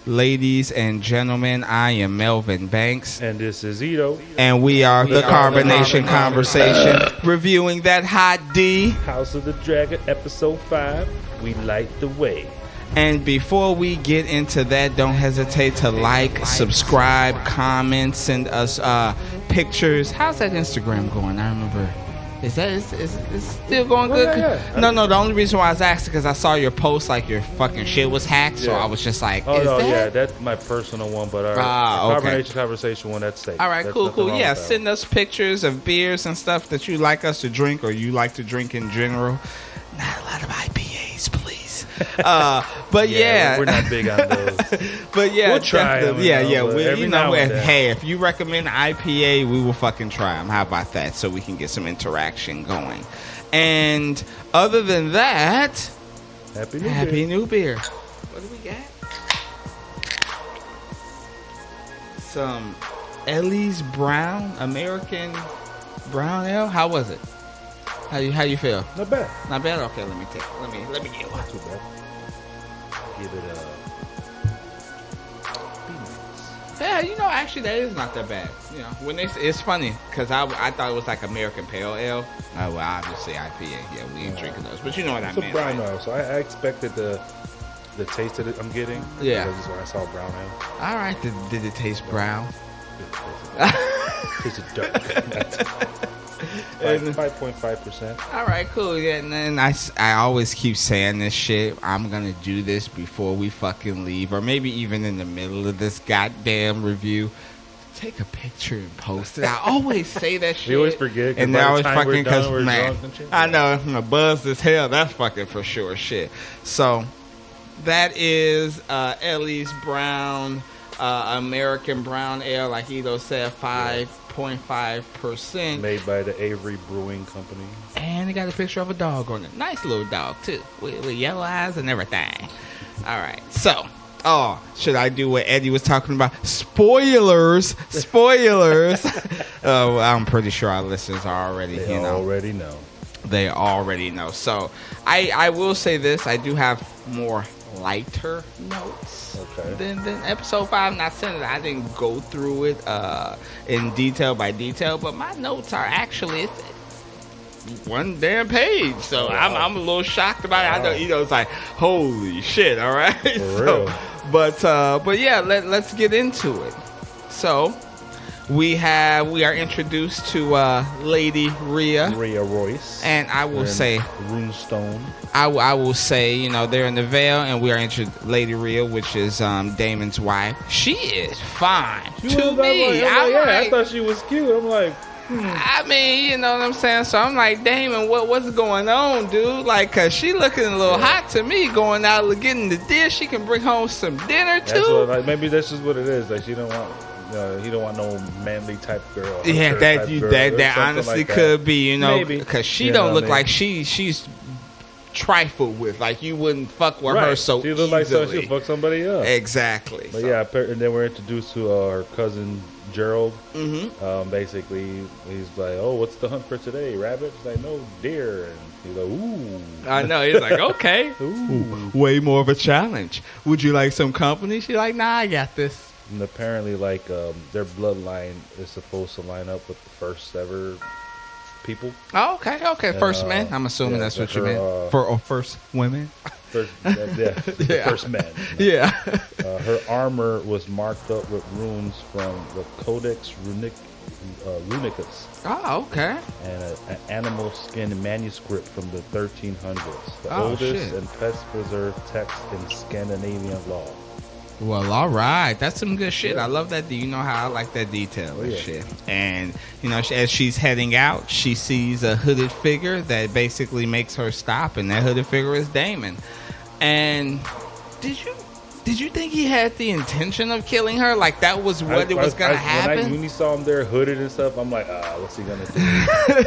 Ladies and gentlemen, I am Melvin Banks. And this is Ito. And we are the Carbonation Conversation, reviewing that hot D. House of the Dragon, Episode 5. We light the way. And before we get into that, don't hesitate to like, subscribe, comment, send us pictures. How's that Instagram going? I remember. Is still going good? Yeah. No. The only reason why I was asking because I saw your post like your fucking shit was hacked, so I was just like, that's my personal one, but our Carbonation Conversation one, that's safe. All right, cool. Yeah, send us pictures of beers and stuff that you like us to drink or you like to drink in general. Not a lot of IPAs, please. But we're not big on those. But yeah, we'll try them. Hey, if you recommend IPA, we will fucking try them. How about that? So we can get some interaction going. And other than that, Happy New Beer. What do we got? Some Ellie's American Brown Ale. How was it? How you feel? Not bad. Not bad. Okay, let me get one. Not too bad. Give it Yeah, actually that is not that bad. When it's funny because I thought it was like American Pale Ale. Well, obviously IPA. Yeah, we ain't drinking those, but you know what I mean. It's a brown ale, so I expected the taste that I'm getting. Yeah. Because when I saw brown ale. All right. Did it taste brown? It tasted dark. 5.5%. All right, cool. Yeah, and then I always keep saying this shit. I'm gonna do this before we fucking leave, or maybe even in the middle of this goddamn review. Take a picture and post it. I always say that shit. You always forget, and now it's fucking because man, I know I'm buzzed as hell. That's fucking for sure shit. So that is Ellie's Brown American Brown Ale, like Ito said, 5.5%. Made by the Avery Brewing Company. And it got a picture of a dog on it. Nice little dog, too. With yellow eyes and everything. All right. So, should I do what Eddie was talking about? Spoilers. I'm pretty sure our listeners are already, already know. They already know. So, I will say this. I do have more lighter notes than episode 5. Not saying that I didn't go through it in detail by detail, but my notes are actually one damn page. So I'm a little shocked about it. I know Ito's like, holy shit, all right. For real. But yeah, let's get into it. So we are introduced to Lady Rhea Royce, and I will say Runestone. I will say, they're in the Vale, and we are introduced Lady Rhea, which is Damon's wife. She is fine to me. I thought she was cute. I'm like, I mean, you know what I'm saying? So I'm like, Damon, what's going on, dude? Like, cause she looking a little hot to me. Going out getting the dish, she can bring home some dinner too. Maybe that's just what it is. Like, she don't want. He don't want no manly type girl. Yeah, that honestly like could be, because she don't look like she's trifled with. Like, you wouldn't fuck with her so she look like she'll fuck somebody else. Exactly. But and then we're introduced to her cousin Gerald. Mm-hmm. Basically, he's like, "Oh, what's the hunt for today? Rabbit?" She's like, "No, deer." And he's like, "Ooh." I know. He's like, "Okay, ooh, way more of a challenge. Would you like some company?" She's like, "Nah, I got this." And apparently, their bloodline is supposed to line up with the first ever people. Oh, okay. And, first men. I'm assuming that's what you meant. First women. First men. Yeah. Her armor was marked up with runes from the Codex Runicus. Oh, okay. And an animal skin manuscript from the 1300s. The oldest and best preserved text in Scandinavian law. Well, all right. That's some good shit. I love that. You know how I like that detail and shit. And, as she's heading out, she sees a hooded figure that basically makes her stop. And that hooded figure is Damon. And did you think he had the intention of killing her? Like, that was what it was going to happen? When you saw him there hooded and stuff, I'm like, what's he going to do?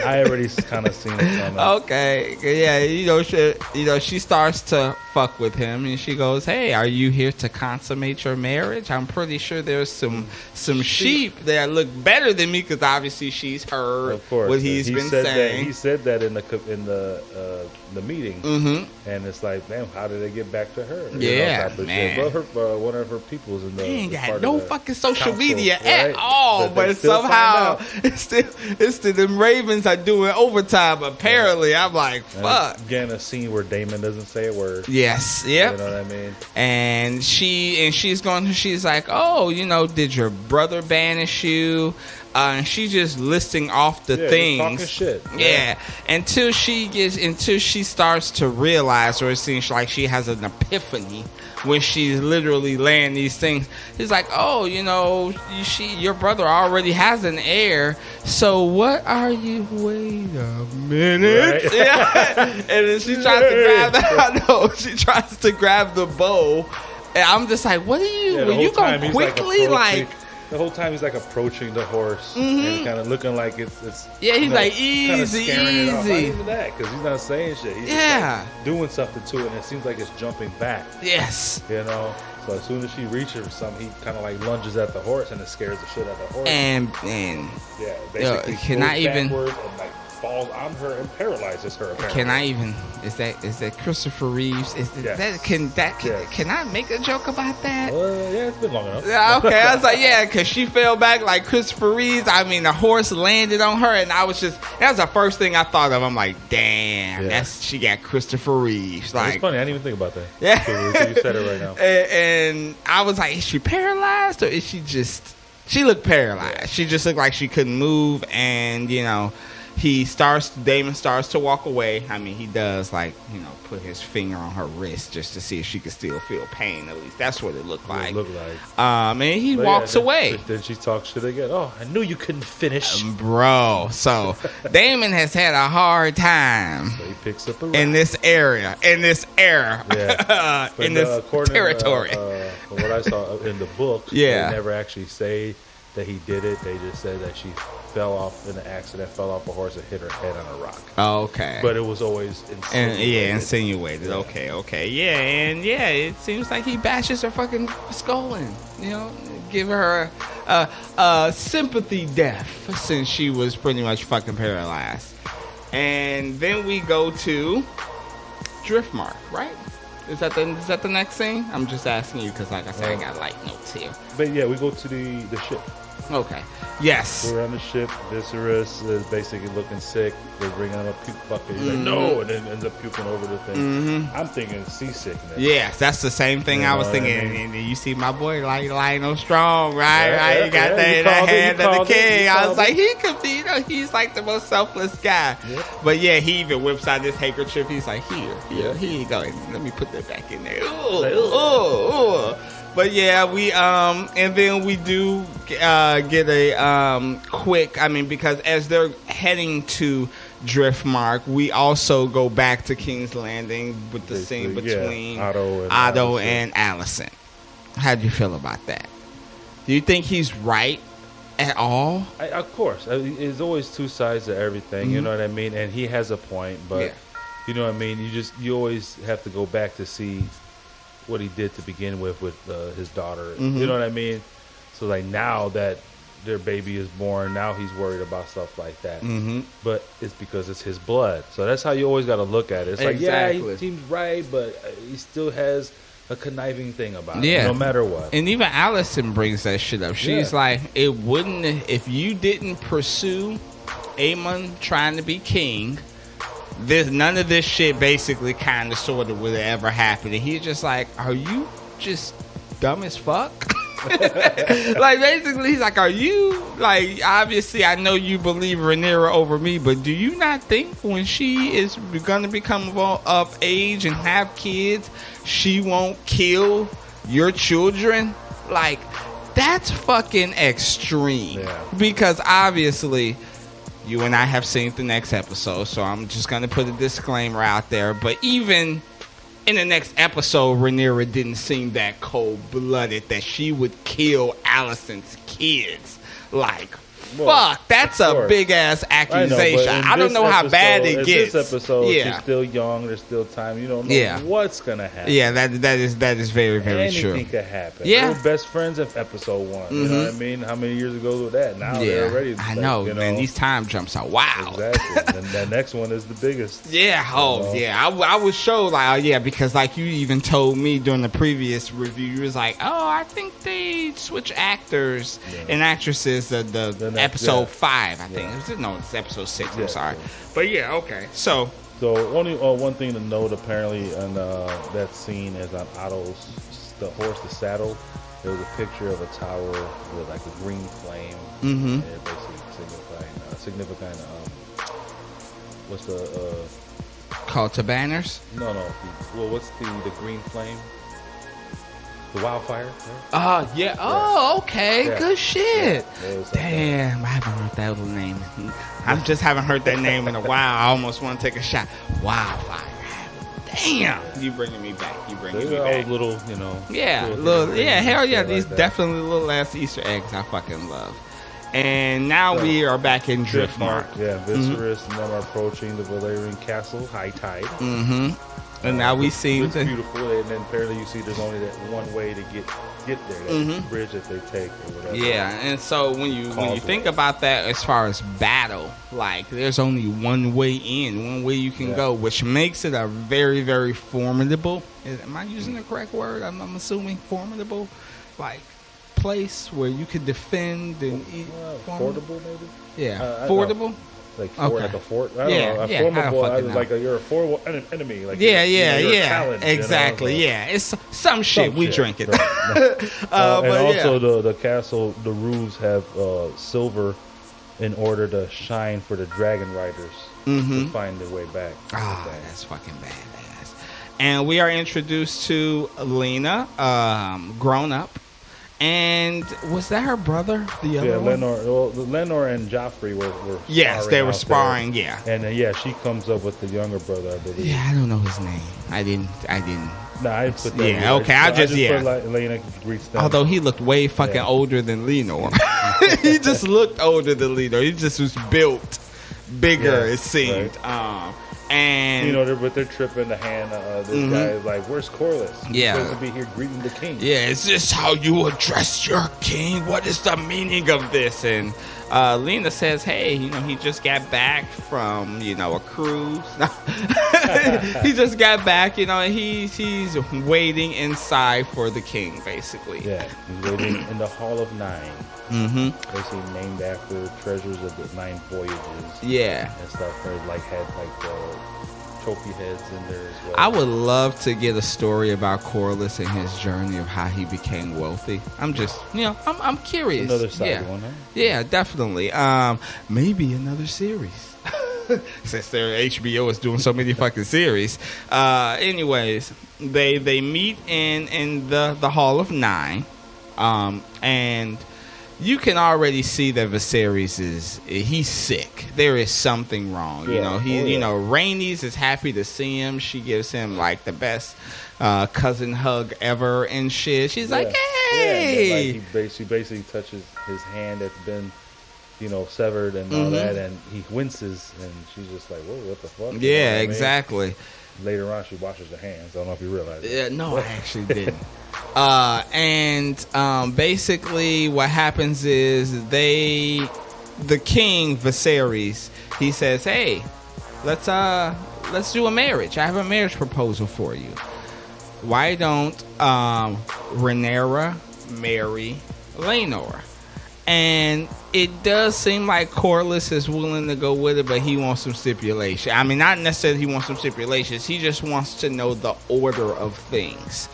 I already kind of seen it coming. Okay. Yeah, she starts to fuck with him, and she goes, "Hey, are you here to consummate your marriage? I'm pretty sure there's some sheep that look better than me," because obviously she's heard what he's been saying. He said that in the meeting, mm-hmm. and it's like, man, how did they get back to her? Yeah, man. Well, one of her people's in the. They ain't got no fucking social media right? at all, but somehow it's still them Ravens are doing overtime. Apparently, I'm like, fuck. Again, a scene where Damon doesn't say a word. Yes, yep. You know what I mean? And she's like, oh, did your brother banish you? And she's just listing off the things. Talking shit. Yeah. Until she starts to realize, or it seems like she has an epiphany when she's literally laying these things. He's like, oh, your brother already has an heir. So what are you? Wait a minute. Right. Yeah. And then she tries she tries to grab the bow. And I'm just like, what are you? Were you going quickly? The whole time he's like approaching the horse and kind of looking like it's he's like easy. Not even that, because he's not saying shit. He's just like doing something to it, and it seems like it's jumping back. Yes. So as soon as she reaches for something, he kind of like lunges at the horse, and it scares the shit out of the horse. And basically cannot even and like falls on her and paralyzes her. Apparently. Can I even? Is that Christopher Reeves? Can I make a joke about that? Yeah, it's been long enough. Okay, I was like, because she fell back like Christopher Reeves. I mean, the horse landed on her, and that was the first thing I thought of. I'm like, damn, she got Christopher Reeves. Like, it's funny, I didn't even think about that. Yeah, you said it right now. And I was like, is she paralyzed, or is she just? She looked paralyzed. Yeah. She just looked like she couldn't move, and Damon starts to walk away. I mean, he does put his finger on her wrist just to see if she could still feel pain. At least that's what it looked like. And he walks away. Then she talks shit again. Oh, I knew you couldn't finish, bro. So Damon has had a hard time. So he picks up in this area, in this era, in this territory. From what I saw in the book, they never actually say that he did it. They just said that she fell off in an accident, fell off a horse and hit her head on a rock. Oh, okay. But it was always insinuated. Okay. Yeah, and it seems like he bashes her fucking skull in. Give her a sympathy death since she was pretty much fucking paralyzed. And then we go to Driftmark, right? Is that the next scene? I'm just asking you because, like I said, I got light notes here. But we go to the ship. Okay. Yes. We're on the ship. Viserys is basically looking sick. They bring on a puke bucket. He's like, no, and then ends up puking over the thing. Mm-hmm. I'm thinking seasickness. Yes, that's the same thing I was thinking. I mean? And you see my boy Lionel Strong, right? You got that hand of the king. I was like, he could be, he's like the most selfless guy. Yep. But he even whips out this handkerchief. He's like, here you go. Let me put that back in there. Ooh. But we and then we do get a quick. I mean, because as they're heading to Driftmark, we also go back to King's Landing with the scene between Otto and Alicent. How do you feel about that? Do you think he's right at all? Of course, there's always two sides to everything. Mm-hmm. You know what I mean? And he has a point, but you know what I mean. You always have to go back to see what he did to begin with his daughter. Mm-hmm. You know what I mean? So like now that their baby is born, now he's worried about stuff like that. Mm-hmm. But it's because it's his blood. So that's how you always got to look at it. It's like, he seems right, but he still has a conniving thing about it, no matter what. And even Alicent brings that shit up. She's like, it wouldn't, if you didn't pursue Aemon trying to be king, none of this shit basically kind of sort of would have ever happened. And he's just like, are you just dumb as fuck? Like, basically, he's like, are you, like, obviously, I know you believe Rhaenyra over me, but do you not think when she is going to become of age and have kids, she won't kill your children? Like, that's fucking extreme. Yeah. Because obviously, you and I have seen the next episode, so I'm just going to put a disclaimer out there. But even in the next episode, Rhaenyra didn't seem that cold-blooded that she would kill Alicent's kids. Like, fuck, that's a big ass accusation. I don't know how bad it gets. This episode, she's still young. There's still time. You don't know what's gonna happen. Yeah, that is very, very true. Anything could happen. Yeah, they were best friends in episode 1. You know what I mean? How many years ago was that? Now they're already. I know, man. These time jumps are wild. Exactly. And the next one is the biggest. Yeah. Oh, yeah. I was show because like you even told me during the previous review, you was like, oh, I think they switch actors and actresses. The episode 5, I think. It's episode 6. I'm sorry, but okay. So only one thing to note apparently on that scene is on Otto's the horse, the saddle. There was a picture of a tower with like a green flame. And it basically signifying what's the call to banners? No. What's the green flame? The wildfire? Right? Yeah. Oh, okay. Yeah. Good shit. Yeah. Damn, I haven't heard that little name. I just haven't heard that name in a while. I almost want to take a shot. Wildfire. Damn. You bringing me back. Little, Yeah. Hell yeah. These definitely little ass Easter eggs I fucking love. And now we are back in Driftmark. Yeah, Viserys and them are approaching the Valerian castle, high tide. And now we see it's beautiful, and then apparently you see there's only that one way to get there, that bridge that they take or whatever. Yeah, and so when you think about that as far as battle, like there's only one way in, one way you can go, which makes it a very, very formidable. Am I using the correct word? I'm assuming formidable, like place where you could defend and eat. Fordable, maybe. Yeah, fordable. Like a fort. I don't know. Formidable. Like you're a formidable enemy. Like challenge, exactly. It's some shit. We drink it. And also the castle, the roofs have silver in order to shine for the dragon riders to find their way back. That's fucking badass. And we are introduced to Lena, grown up. And was that her brother? The other one? Lenore and Joffrey were yes, they were sparring. Yeah, and she comes up with the younger brother, I believe. Yeah, I don't know his name. I didn't. No, I put that. Yeah, okay. I just put Lena greets them. Although he looked way fucking older than Lenore. He just looked older than Lenore. He just was built bigger. It seemed. Right. And but they're tripping the hand. This guy is like, "Where's Corlys? He's supposed to be here greeting the king." Yeah, is this how you address your king? What is the meaning of this? And Lena says, "Hey, he just got back from a cruise. He just got back. And he's waiting inside for the king, basically. Yeah, he's waiting in the Hall of Nine." Basically named after treasures of the 9 voyages. Yeah. And stuff. They had trophy heads in there as well. I would love to get a story about Corlys and his journey of how he became wealthy. I'm just, I'm curious. Another side one, huh? Yeah, definitely. Maybe another series. Since their HBO is doing so many fucking series. Anyways, they meet in the Hall of Nine. And you can already see that Viserys he's sick. There is something wrong. Rhaenys is happy to see him. She gives him like the best cousin hug ever and shit. She's like, hey. He basically touches his hand that's been, severed and all that, and he winces, and she's just like, whoa, what the fuck? Yeah, exactly. Later on, she washes her hands. I don't know if you realize that. Yeah, no, I actually didn't. Basically what happens is the king Viserys, he says, hey, let's do a marriage. I have a marriage proposal for you. Why don't Rhaenyra marry Laenor? And it does seem like Corlys is willing to go with it, but he wants some stipulation. I mean, not necessarily he wants some stipulations. He just wants to know the order of things.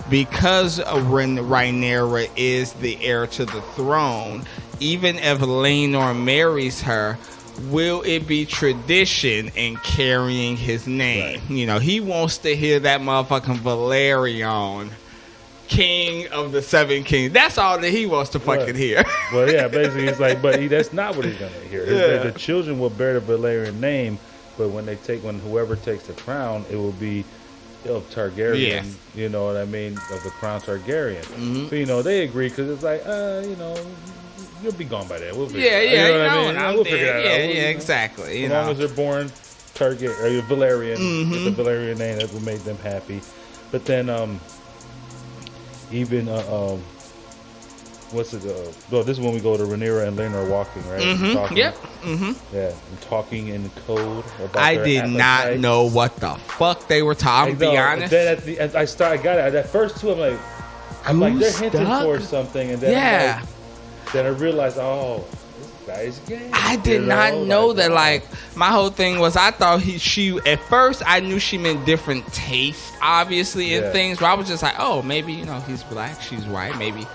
Because Rhaenyra is the heir to the throne, even if Laenor marries her, will it be tradition in carrying his name? Right. He wants to hear that motherfucking Valerion, King of the Seven Kings. That's all that he wants to fucking hear. Well, yeah, basically it's like, but that's not what he's going to hear. The children will bear the Valerian name, but when whoever takes the crown, it will be of Targaryen. Yes. You know what I mean? Of the crown Targaryen. So, they agree because it's like, you'll be gone by then. We'll figure yeah, it out. yeah, You know what I mean? I'm We'll dead. figure that Yeah, out. yeah, exactly. As long as they're born Target or Valerian, Mm-hmm. it's a Valerian name that will make them happy. But then, even what's it? Well, this is when we go to Rhaenyra and Lena are walking, right? Mm-hmm. Talking, Yep. Mm-hmm. Yeah, and talking in code about I their did not appetites. know what the fuck they were talking. I'm gonna be honest. Then at the end, I got it. At first two, I'm like, they're hinting towards something, and then yeah. Then I realized, oh, this guy's gay. I did not know that. Like, my whole thing was, I thought she. At first, I knew she meant different tastes, obviously, in things. But I was just like, oh, maybe he's black, she's white, maybe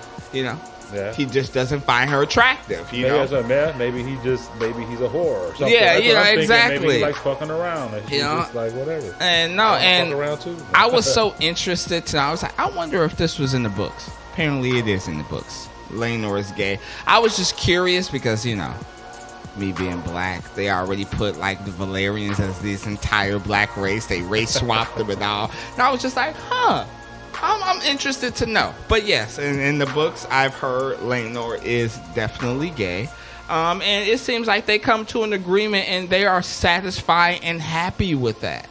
he just doesn't find her attractive. You know, maybe he's a whore or something. Yeah, That's exactly. Maybe he likes fucking around. And she's just like whatever. And fuck around too. I was so interested to. I was like, I wonder if this was in the books. Apparently, it is in the books. Laenor is gay. I was just curious because me being black, they already put like the Valerians as this entire black race. They race swapped them and all. And I was just like, I'm interested to know. But yes, in the books, I've heard Laenor is definitely gay. And it seems like they come to an agreement and they are satisfied and happy with that.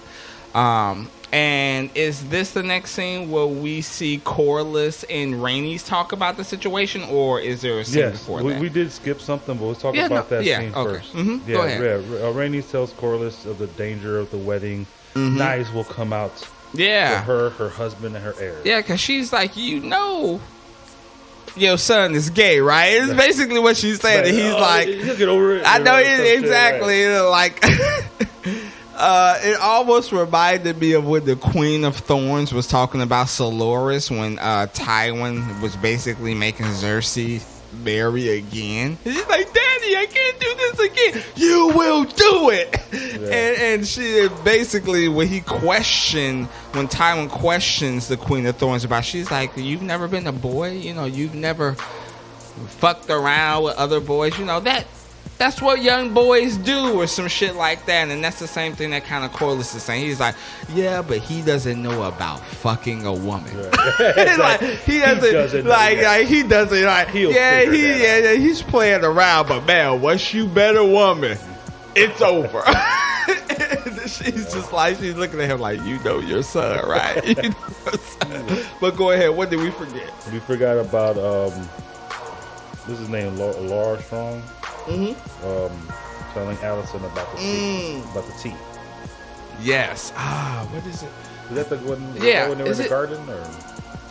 And is this the next scene where we see Corlys and Rhaenys talk about the situation, or is there a scene before that? We did skip something, but let's talk about that scene first. Mm-hmm. Go ahead. Rhaenys tells Corlys of the danger of the wedding. Mm-hmm. Knives will come out for her husband, and her heirs. Yeah, because she's like, your son is gay, right? It's basically what she's saying. And he's like, he'll get over it. I know exactly. Right. Like, it almost reminded me of when the Queen of Thorns was talking about Solaris when Tywin was basically making Cersei marry again. He's like, Daddy, I can't do this again. You will do it. Yeah. And she basically, when Tywin questions the Queen of Thorns about, she's like, you've never been a boy? You've never fucked around with other boys? That's what young boys do, or some shit like that. And that's the same thing that kind of Corlys is saying. He's like, yeah, but he doesn't know about fucking a woman. Right. Like, he doesn't he's playing around, but man, once you bet a woman, it's over. She's just like, she's looking at him like, your son, right? But go ahead, what did we forget? We forgot about this is his name, Laura Strong. Mm-hmm. Telling Allison about the tea. Yes. What is it? Is that the one? Yeah. When they were in the garden, or?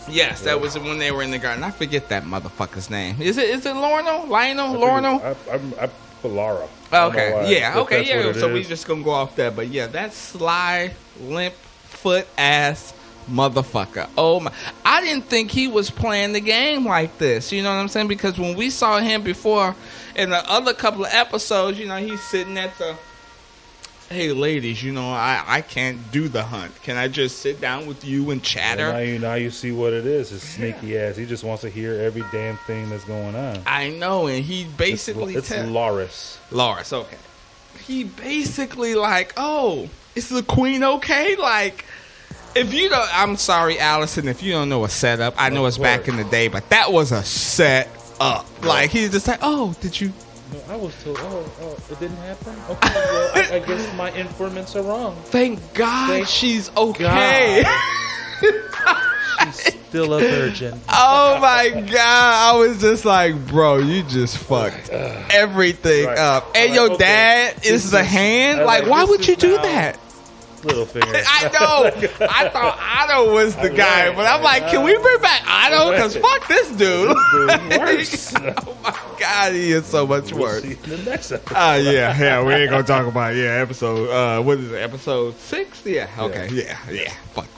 Yes, that was when they were in the garden. I forget that motherfucker's name. Is it Lorno? Lorno? I put Lara. Okay. Yeah. Okay. Yeah. So we just gonna go off that, but yeah, that sly, limp foot ass motherfucker. Oh my! I didn't think he was playing the game like this. You know what I'm saying? Because when we saw him before in the other couple of episodes, he's sitting at the, hey ladies, I can't do the hunt. Can I just sit down with you and chatter? Now you see what it is. His sneaky ass. He just wants to hear every damn thing that's going on. I know, and he basically it's Loris. Okay. He basically like, oh, is the queen okay? Like, if you don't, I'm sorry, Allison, if you don't know a setup, I know it's back in the day, but that was a set up. Yeah. Like, he's just like, oh, did you? No, I was told, it didn't happen? Okay, well, I guess my informants are wrong. Thank God she's okay. She's still a virgin. Oh, my God. I was just like, bro, you just fucked everything up. And your dad is the hand? Like, why would you do that? Little finger. I know. I thought Otto was the guy, but I'm like, can we bring back Otto? Because fuck this dude. Worse. Oh my God, he is so much worse. See the next episode. Yeah. We ain't gonna talk about episode. What is it? Episode 6? Yeah. Okay. Yeah.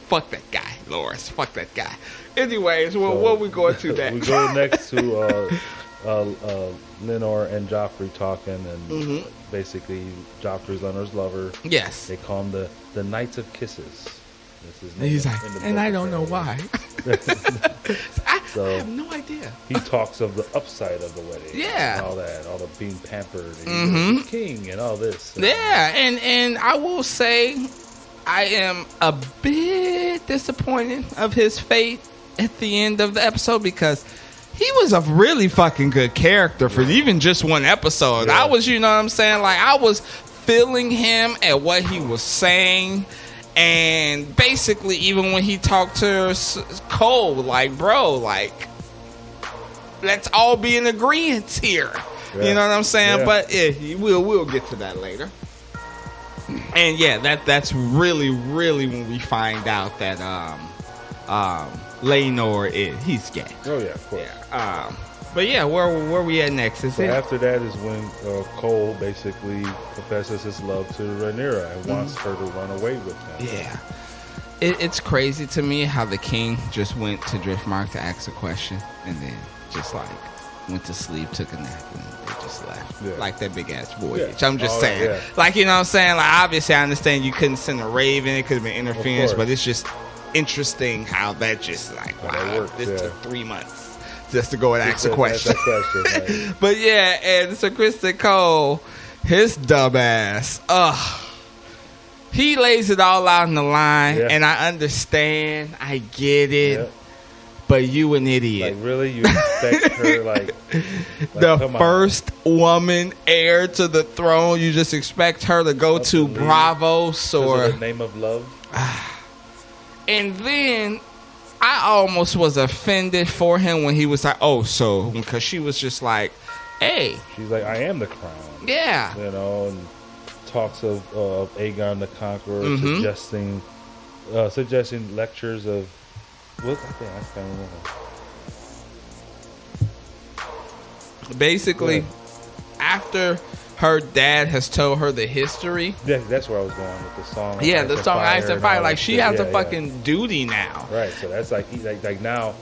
Fuck that guy, Loris. Fuck that guy. Anyways, what we going to next? We go next to Lenore and Joffrey talking, and basically Joffrey's Lenor's lover. Yes. They call him the Knights of Kisses. He's like, and I don't know why. I have no idea. He talks of the upside of the wedding. Yeah. And all that, all the being pampered, and the king, and all this. Yeah, and I will say, I am a bit disappointed of his fate at the end of the episode, because he was a really fucking good character for even just one episode. I was, you know what I'm saying? Like, I was feeling him at what he was saying. And basically, even when he talked to Cole, like, bro, like, let's all be in agreement here. Yeah. You know what I'm saying? Yeah. But we'll get to that later. And yeah, that's really when we find out that Laenor he's gay. Oh yeah, of course. Yeah. But yeah, where we at next? After that is when Cole basically confesses his love to Rhaenyra and wants her to run away with him. Yeah. It's crazy to me how the king just went to Driftmark to ask a question and then just like went to sleep, took a nap, and they just left. Yeah. Like that big ass voyage. Yeah. I'm just saying. Yeah. Like, you know what I'm saying? Like, obviously I understand you couldn't send a raven, it could have been interference, but it's just interesting how that just like, wow, this took 3 months just to go and ask a question. Right? But yeah, and Sir Kristen Cole, his dumb ass, he lays it all out in the line, and I understand, I get it, but you an idiot. Like, really? You expect her, like the first woman heir to the throne, you just expect her to go to Bravos or the name of love? And then I almost was offended for him when he was like, because she was just like, hey. She's like, I am the crown. Yeah. You know, and talks of Aegon the Conqueror, suggesting lectures of, what? I can't remember. Basically, after her dad has told her the history. Yeah, that's where I was going with the song. Yeah, the song Ice and Fire. Like, she has a fucking duty now. Right, so that's like now,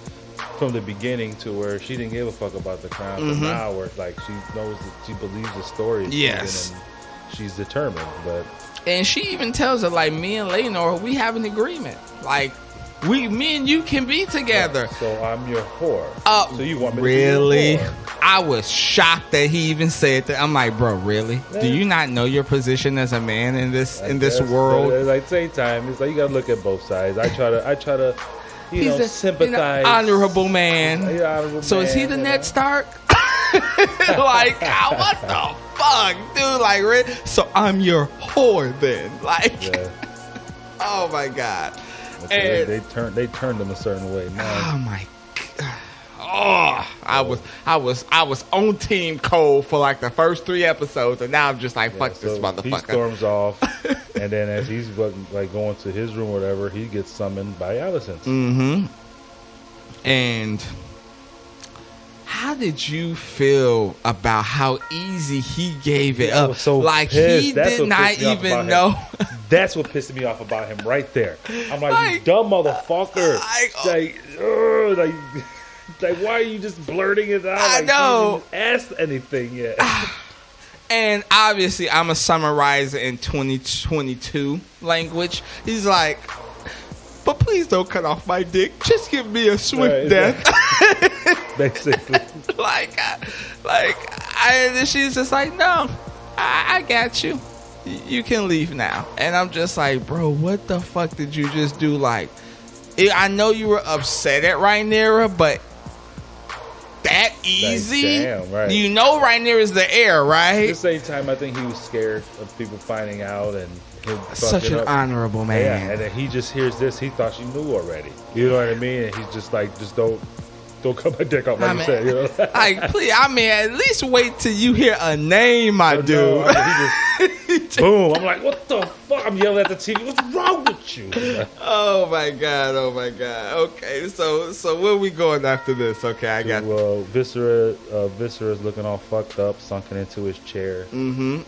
from the beginning to where she didn't give a fuck about the crown, but now where like she knows that she believes the story. Yes. And she's determined, and she even tells her, like, me and Laenor, we have an agreement. Like, me and you can be together. Yeah, so I'm your whore. So you want me really? To be your whore? I was shocked that he even said that. I'm like, bro, really? Yeah. Do you not know your position as a man in this world? Like, same time, it's like you gotta look at both sides. I try to, sympathize. Honorable man. So is he the Ned Stark? Like, what the fuck, dude? Like, really? So I'm your whore then? Like, oh my god. And they turned him a certain way. Man. Oh my god. Oh, I was on Team Cole for like the first 3 episodes, and now I'm just like, fuck this motherfucker. He storms off, and then as he's like going to his room or whatever, he gets summoned by Alicent. And how did you feel about how easy he gave it up? So like, pissed. He did not even know. That's what pissed me off about him right there. I'm like, you dumb motherfucker. Like, why are you just blurting it out? I know. You didn't ask anything yet. And obviously, I'm a summarizer in 2022 language. He's like, but please don't cut off my dick. Just give me a swift death. Basically. And she's just like, no, I got you. You can leave now. And I'm just like, bro, what the fuck did you just do? Like, I know you were upset at Rhaenyra, but that easy? Like, damn, right. You know Rhaenyra is the heir, right? At the same time, I think he was scared of people finding out and such an honorable man. Yeah, and then he just hears this. He thought she knew already. You know what I mean? And he's just like, just don't cut my dick off, like you said. You know? Like, please, at least wait till you hear a name, my dude. No, he just, boom. I'm like, what the fuck? I'm yelling at the TV. What's wrong with you? Oh my god. Okay, so where are we going after this? Okay, I got. Well, Viscera's looking all fucked up, sunken into his chair. And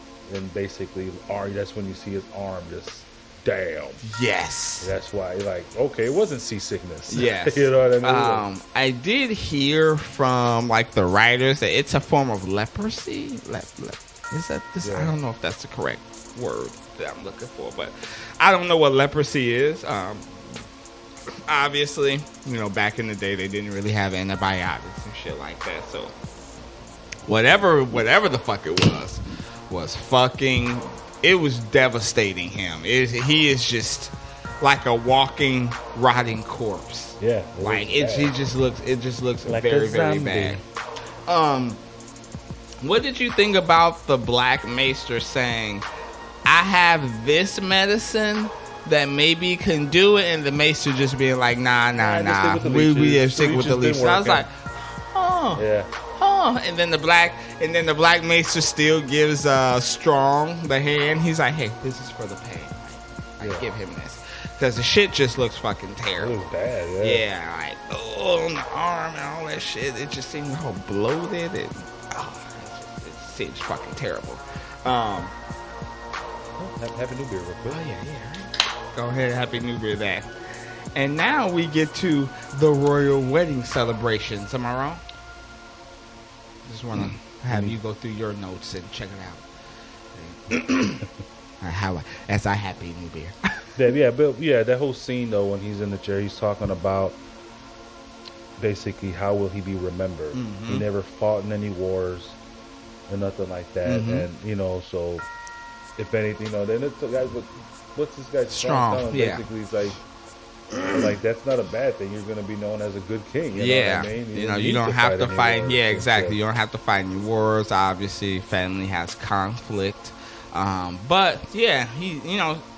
basically, that's when you see his arm just, damn. Yes. That's why, like, okay, it wasn't seasickness. Yes. You know what I mean? I did hear from, like, the writers that it's a form of leprosy. Is that this? Yeah. I don't know if that's the correct word that I'm looking for, but I don't know what leprosy is. Obviously, back in the day, they didn't really have antibiotics and shit like that. So whatever the fuck it was fucking. It was devastating him. He is just like a walking, rotting corpse. Yeah, like it just looks like very, very bad. What did you think about the Black Maester saying, "I have this medicine that maybe can do it," and the Maester just being like, "Nah. We stick with the leech." So I was like, and then the Black Maester still gives Strong the hand. He's like, "Hey, this is for the pain. I give him this." Because the shit just looks fucking terrible. It was bad, yeah. Like, on the arm and all that shit. It just seemed all bloated and, it seems fucking terrible. Happy New Beer real quick. Oh, yeah. Go ahead, Happy New Beer that. And now we get to the royal wedding celebrations. Am I wrong? Just want to have you go through your notes and check it out. As I Happy New Beer. That whole scene though, when he's in the chair, he's talking about basically how will he be remembered. He never fought in any wars or nothing like that, and so if anything, then it's the guy. What's this guy Strong? Basically, he's like that's not a bad thing. You're going to be known as a good king. You know what I mean? You don't have to fight. Yeah, exactly. You don't have to fight any wars. Obviously, family has conflict. But yeah,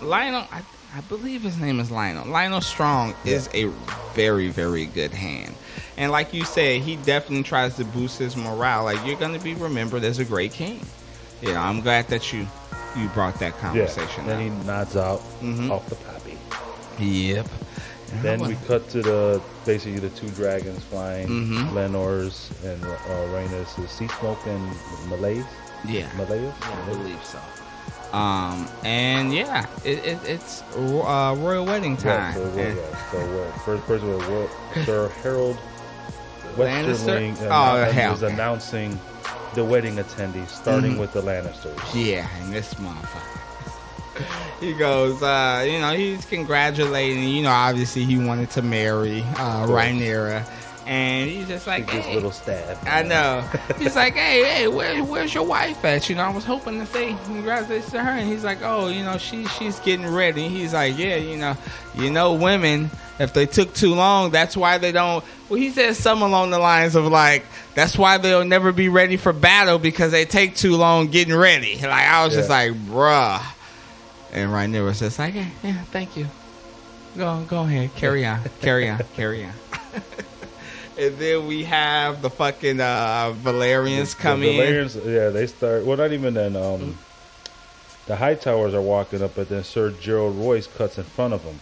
Lionel, I believe his name is Lionel. Lionel Strong is a very, very good hand. And like you said, he definitely tries to boost his morale. Like, you're going to be remembered as a great king. I'm glad that you brought that conversation up. Then he nods out off the poppy. Yep. Then we cut to basically the two dragons flying, Lenor's and Rhaenys, Sea Smoke and Malaise. Yeah. Malaise? I believe so. It's royal wedding time. So first person was Sir Harold Westerling is announcing the wedding attendees, starting with the Lannisters. Yeah, and this motherfucker. He goes, he's congratulating. Obviously he wanted to marry Rhaenyra. And he's just like, this little stab. I know. He's like, hey, where's your wife at? I was hoping to say congratulations to her. And he's like, oh, she's getting ready. He's like, yeah, women, if they took too long, that's why they don't. Well, he said something along the lines of like, that's why they'll never be ready for battle because they take too long getting ready. Like, I was just like, bruh. And Rhaenyra was just like, yeah, thank you. Go ahead, carry on. And then we have the fucking Valerians coming in. They start. Well, not even then. The Hightowers are walking up, but then Sir Gerald Royce cuts in front of them.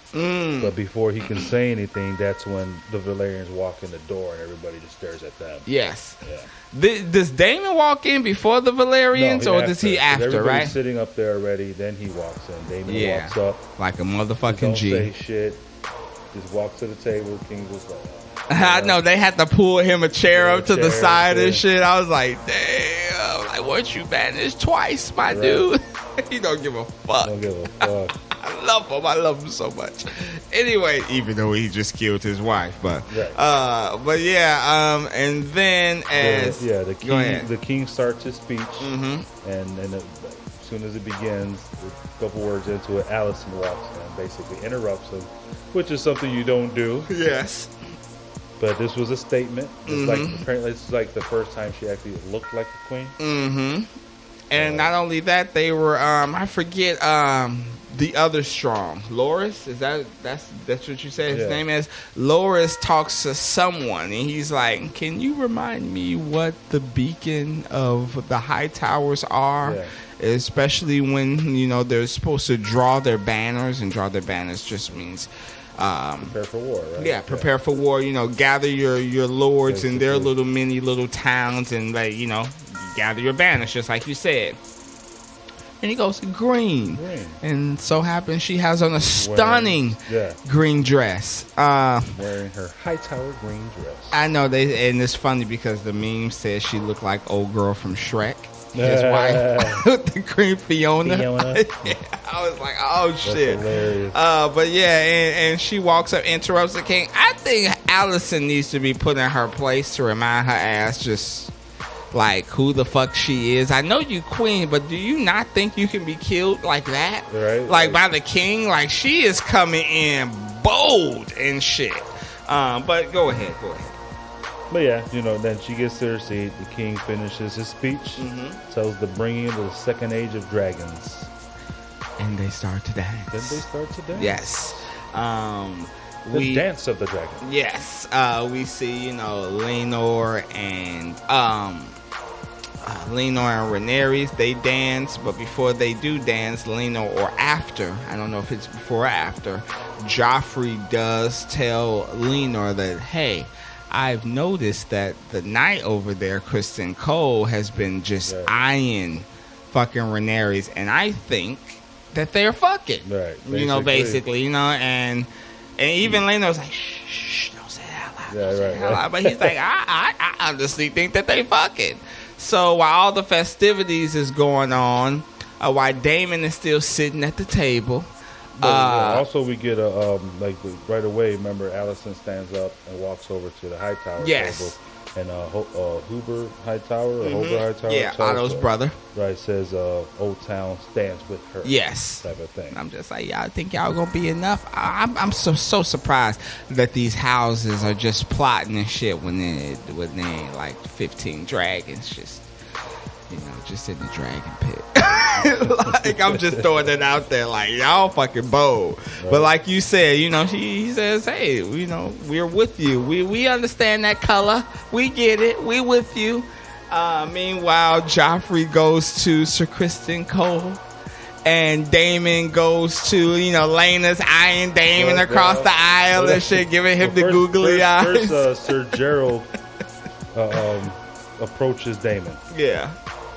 But before he can say anything, that's when the Valerians walk in the door and everybody just stares at them. Yes. Yeah. Does Daemon walk in before the Valerians, or does he after? Everybody's sitting up there already. Then he walks in. Daemon walks up like a motherfucking don't G. Say shit. Just walks to the table. King was like. I know they had to pull him a chair up to the side and shit. I was like, damn, like, weren't you banished twice, my dude? He don't give a fuck. I love him so much. Anyway, even though he just killed his wife, and then as the king starts his speech, and as soon as it begins, a couple words into it, Alicent walks in, basically interrupts him, which is something you don't do. Yes. But this was a statement. Apparently it's like the first time she actually looked like a queen. And not only that, they were I forget the other Strong. Loras, that's what you said his name is? Loras talks to someone and he's like, can you remind me what the beacon of the Hightowers are? Yeah. Especially when, they're supposed to draw their banners, and draw their banners just means prepare for war, right? Yeah, prepare for war. Gather your lords in their little towns and gather your banners, just like you said. And he goes, green. And so happens she has on a stunning green dress. Wearing her Hightower green dress. I know and it's funny because the meme says she looked like old girl from Shrek. His wife with the green Fiona. I was like, oh shit. But and she walks up, interrupts the king. I think Alicent needs to be put in her place to remind her ass just like who the fuck she is. I know you queen, but do you not think you can be killed like that? Right. Like by the king? Like she is coming in bold and shit. But go ahead. But yeah, then she gets to her seat. The king finishes his speech, tells the bringing of the second age of dragons. And they start to dance. Yes. The dance of the dragon. Yes. We see, Lenore and Rhaenyra, they dance, but before they do dance, Lenore, or after, I don't know if it's before or after, Joffrey does tell Lenore that, hey, I've noticed that the knight over there, Kristen Cole, has been just eyeing fucking Rhaenyra, and I think that they're fucking. Right. Basically, and even Leno's like, shh, don't say that out loud. Yeah, right. But he's like, I honestly think that they fucking. So while all the festivities is going on, while Daemon is still sitting at the table. Also, we get right away. Remember, Alicent stands up and walks over to the Hightower table, and Hoover Hightower, yeah, Otto's brother, right, says Old Town stands with her, type of thing. And I'm just like, y'all think y'all gonna be enough? I'm so surprised that these houses are just plotting and shit when they like 15 dragons just in the dragon pit. Like, I'm just throwing it out there, like, y'all fucking bold. Right. But like you said, he says, hey, we're with you. We understand that color. We get it. We with you. Meanwhile, Joffrey goes to Sir Kristen Cole. And Daemon goes to, Lena's eyeing Daemon across the aisle and shit, giving him the googly eyes. First, Sir Gerald approaches Daemon. Yeah.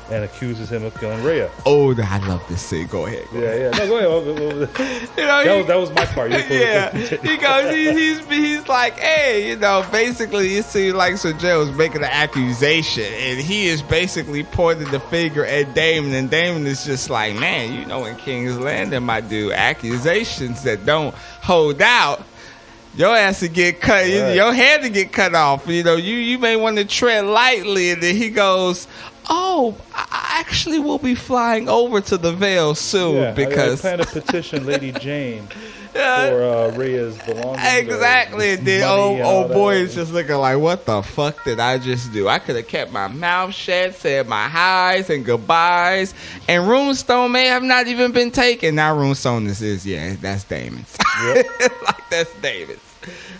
And accuses him of killing Rhea. Oh, I love this scene. Go ahead. Yeah. No, go ahead. That was my part. Yeah. He goes. He's like, hey, basically, it seems like Sir Gerald's making an accusation, and he is basically pointing the finger at Daemon, and Daemon is just like, man, in King's Landing, my dude, accusations that don't hold out. Your ass to get cut. Right. Your head to get cut off. You may want to tread lightly. And then he goes, oh, I actually will be flying over to the Vale soon because I plan to petition Lady Jane for Rhea's belongings. Exactly. And then old boy is just looking like, what the fuck did I just do? I could have kept my mouth shut, said my highs and goodbyes, and Runestone may have not even been taken. Now Runestone that's Daemon's. Yep. Like, that's Daemon's.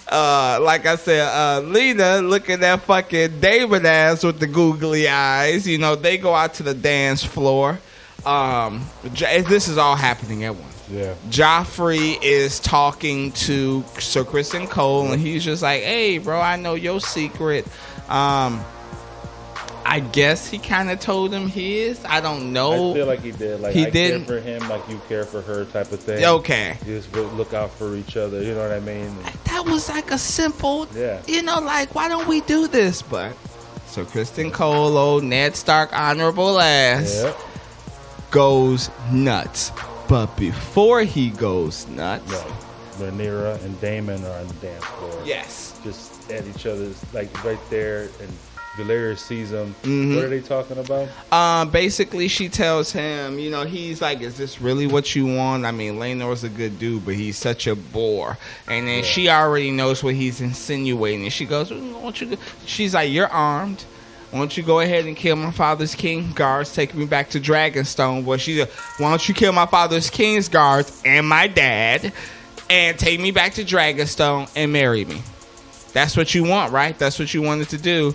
Like I said, Lena looking at fucking David ass with the googly eyes. They go out to the dance floor. This is all happening at once. Yeah. Joffrey is talking to Sir Kristen Cole, and he's just like, hey, bro, I know your secret. I guess he kind of told him his. I don't know. I feel like he did. Like, I care for him like you care for her type of thing. Okay. You just look out for each other. You know what I mean? That was like a simple, like, why don't we do this? But Sir Kristen Cole, old Ned Stark honorable ass, goes nuts. But before he goes nuts, Rhaenyra and Daemon are on the dance floor. Yes. Just at each other's, like, right there, and Valeria sees him. What are they talking about? Basically, she tells him, he's like, is this really what you want? I mean, Laenor's a good dude, but he's such a bore. And then she already knows what he's insinuating. And she goes, she's like, you're armed. Why don't you go ahead and kill my father's king guards, take me back to Dragonstone? Well, she's like, why don't you kill my father's king's guards and my dad and take me back to Dragonstone and marry me? That's what you want, right? That's what you wanted to do.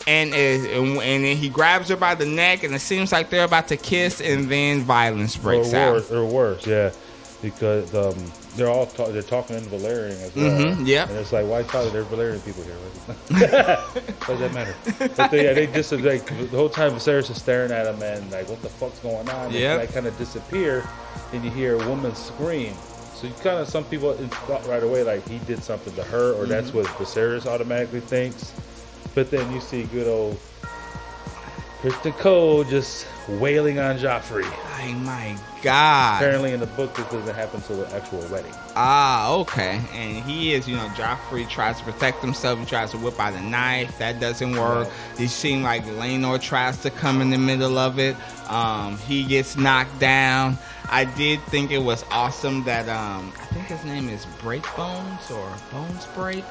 And then he grabs her by the neck, and it seems like they're about to kiss, and then violence breaks out. Or worse, yeah, because they're talking in Valerian as well. Yeah, and it's like, why talk? There's Valerian people here. What does that matter? But they just like the whole time Viserys is staring at him, and like, what the fuck's going on? Yeah, they kind of disappear, and you hear a woman scream. So you kind of, some people thought right away like he did something to her, or that's what Viserys automatically thinks. But then you see good old Kristen Cole just wailing on Joffrey. Oh my God. Apparently in the book this doesn't happen till the actual wedding. Ah, okay. And he is, Joffrey tries to protect himself. He tries to whip out a knife. That doesn't work. Right. It seems like Laenor tries to come in the middle of it. He gets knocked down. I did think it was awesome that I think his name is Breakbones or Bones Break.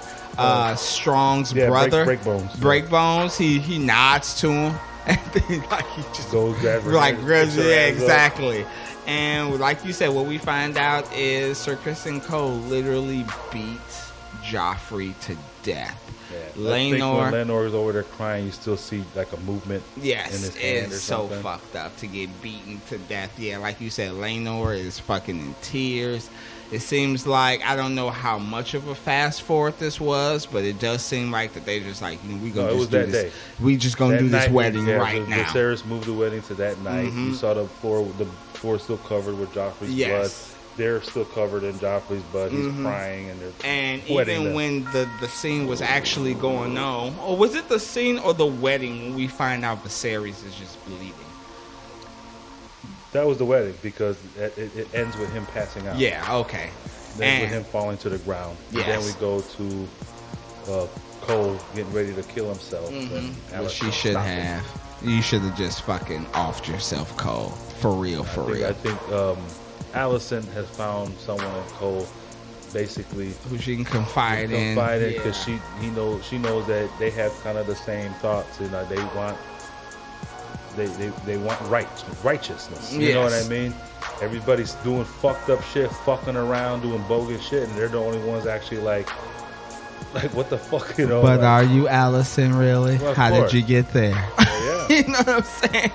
Strong's brother. Breakbones. He nods to him. And then, he just goes exactly. And like you said, what we find out is Sir Kristen Cole literally beats Joffrey to death. Yeah. Laenor, when Laenor is over there crying, you still see like a movement. Yes, in his hand it's or so something. fucked up to get beaten to death. Yeah, like you said, Laenor is fucking in tears. It seems like, I don't know how much of a fast forward this was, but it does seem like that they just like, we gonna just do this. We just gonna do this wedding right now. Viserys moved the wedding to that night. Mm-hmm. You saw the floor still covered with Joffrey's blood. They're still covered in Joffrey's blood. He's crying, and even when the scene was actually going on, or was it the scene or the wedding when we find out Viserys is just bleeding? That was the wedding because it ends with him passing out. Yeah, okay. Then with him falling to the ground. Yes. And then we go to Cole getting ready to kill himself. Mm-hmm. Well, she should have. You should have just fucking offed yourself, Cole. For real. I think Allison has found someone in Cole, basically, who she can confide in. Because she knows that they have kind of the same thoughts. They want righteousness. You know what I mean? Everybody's doing fucked up shit, fucking around, doing bogus shit, and they're the only ones actually like what the fuck, But are you Allison really? Well, how did you get there? Yeah. You know what I'm saying?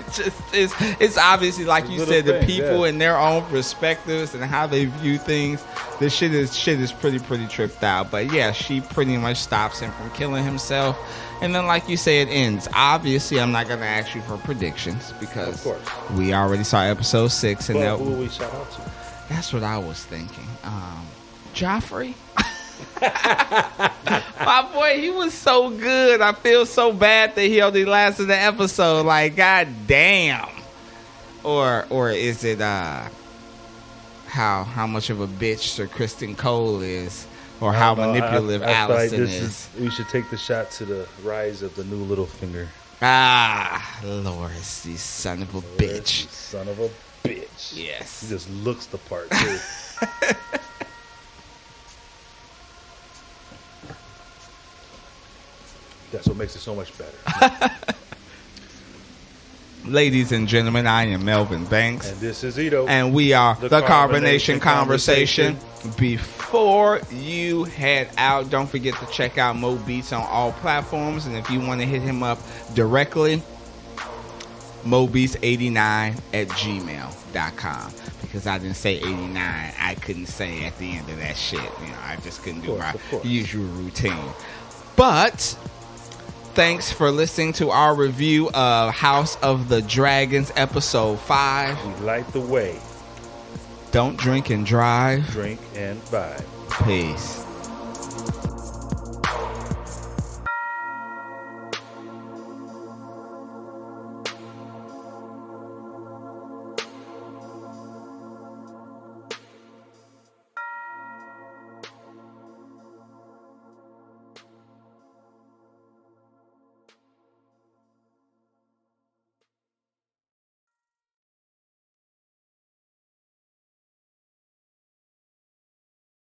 It's obviously, like you said, the people in their own perspectives and how they view things. This shit is pretty tripped out. But yeah, she pretty much stops him from killing himself. And then, like you say, it ends. Obviously, I'm not going to ask you for predictions because we already saw episode 6. And who will we shout out to? That's what I was thinking. Joffrey? My boy, he was so good. I feel so bad that he only lasted the episode. Like, god damn. Or is it how much of a bitch Sir Kristen Cole is, or how manipulative Allison is? We should take the shot to the rise of the new Littlefinger. Loras, you son of a bitch. Son of a bitch. Yes. He just looks the part too. That's what makes it so much better. Ladies and gentlemen, I am Melvin Banks. And this is Ito. And we are the Carbonation Conversation. Before you head out, don't forget to check out Mo Beats on all platforms. And if you want to hit him up directly, mobeats89@gmail.com. Because I didn't say 89, I couldn't say at the end of that shit. I just couldn't do my usual routine. But thanks for listening to our review of House of the Dragons episode 5. We light the way. Don't drink and drive. Drink and vibe. Peace.